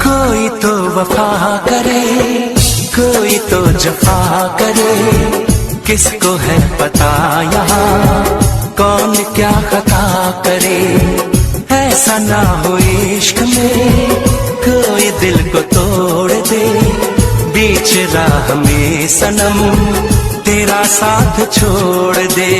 कोई तो वफा करे, कोई तो जफा करे, किसको है पता यहाँ कौन क्या खता करे। ऐसा ना हो इश्क में कोई दिल को तोड़ दे, बीच राह में सनम तेरा साथ छोड़ दे।